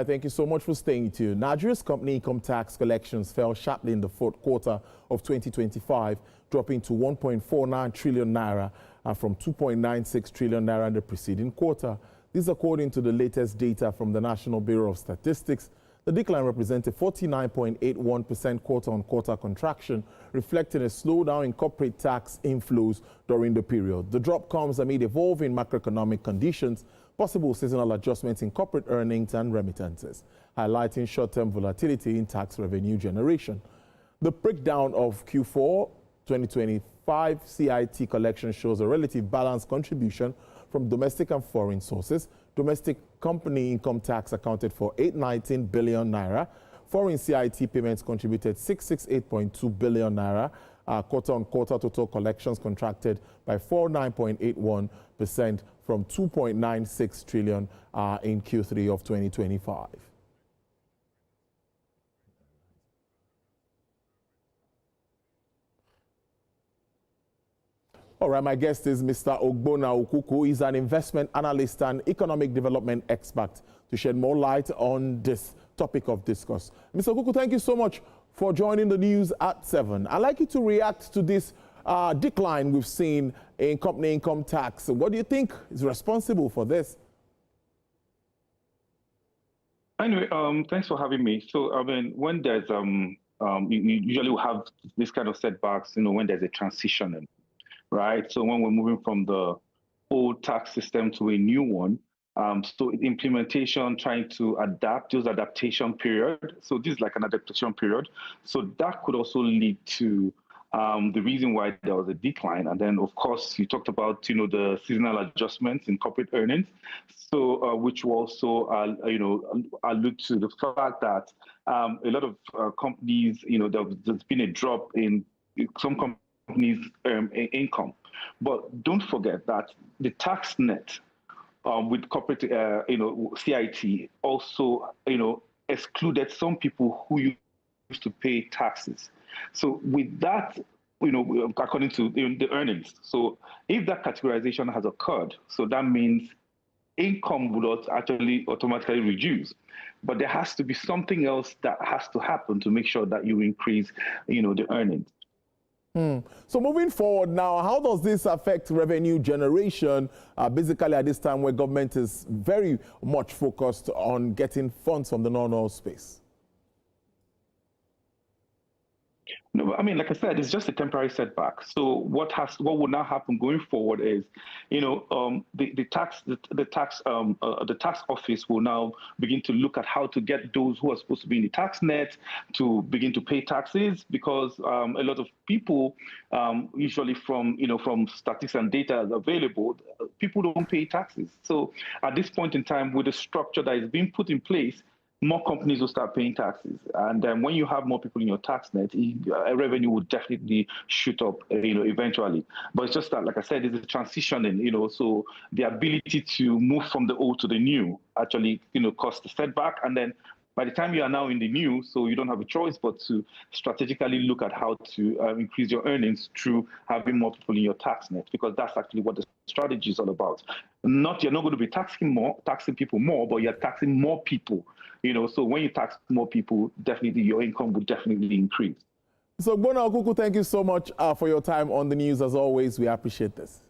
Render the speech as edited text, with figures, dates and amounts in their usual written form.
Thank you so much for staying tuned. Nigeria's company income tax collections fell sharply in the fourth quarter of 2025, dropping to 1.49 trillion naira from 2.96 trillion naira in the preceding quarter. This according to the latest data from the National Bureau of Statistics. The decline represented 49.81% quarter-on-quarter contraction, reflecting a slowdown in corporate tax inflows during the period. The drop comes amid evolving macroeconomic conditions, possible seasonal adjustments in corporate earnings and remittances, highlighting short-term volatility in tax revenue generation. The breakdown of Q4 2025 CIT collection shows a relative balanced contribution from domestic and foreign sources. Domestic company income tax accounted for 819 billion naira. Foreign CIT payments contributed 668.2 billion naira. Quarter-on-quarter total collections contracted by 49.81% from 2.96 trillion in Q3 of 2025. All right, my guest is Mr. Ogbonna Okuku. He's an investment analyst and economic development expert to shed more light on this topic of discourse. Mr. Okuku, thank you so much for joining the news at 7. I'd like you to react to this decline we've seen in company income tax. What do you think is responsible for this? Anyway, thanks for having me. So, I mean, when there's, you usually have this kind of setbacks, when there's a transition, right? So when we're moving from the old tax system to a new one, so implementation, trying to adapt, those adaptation period. So this is like an adaptation period. So that could also lead to the reason why there was a decline. And then, of course, you talked about, the seasonal adjustments in corporate earnings. So which will also, allude to the fact that a lot of companies, there's been a drop in some companies' income. But don't forget that the tax net with corporate, CIT also, excluded some people who used to pay taxes. So with that, according to the earnings, so if that categorization has occurred, so that means income would actually automatically reduce. But there has to be something else that has to happen to make sure that you increase, the earnings. So moving forward now, how does this affect revenue generation, basically at this time where government is very much focused on getting funds from the non-oil space? No, I mean, like I said, it's just a temporary setback. So what will now happen going forward is, the tax office will now begin to look at how to get those who are supposed to be in the tax net to begin to pay taxes, because a lot of people, usually from statistics and data available, people don't pay taxes. So at this point in time, with the structure that is being put in place, more companies will start paying taxes. And when you have more people in your tax net, revenue will definitely shoot up, eventually. But it's just that, like I said, it's a transitioning, so the ability to move from the old to the new actually, caused a setback. And then by the time you are now in the new, so you don't have a choice but to strategically look at how to increase your earnings through having more people in your tax net, because that's actually what the strategy is all about. You're not going to be taxing people more, but you're taxing more people. So when you tax more people, definitely your income will definitely increase. So Ogbonna Okuku, thank you so much for your time on the news. As always, we appreciate this.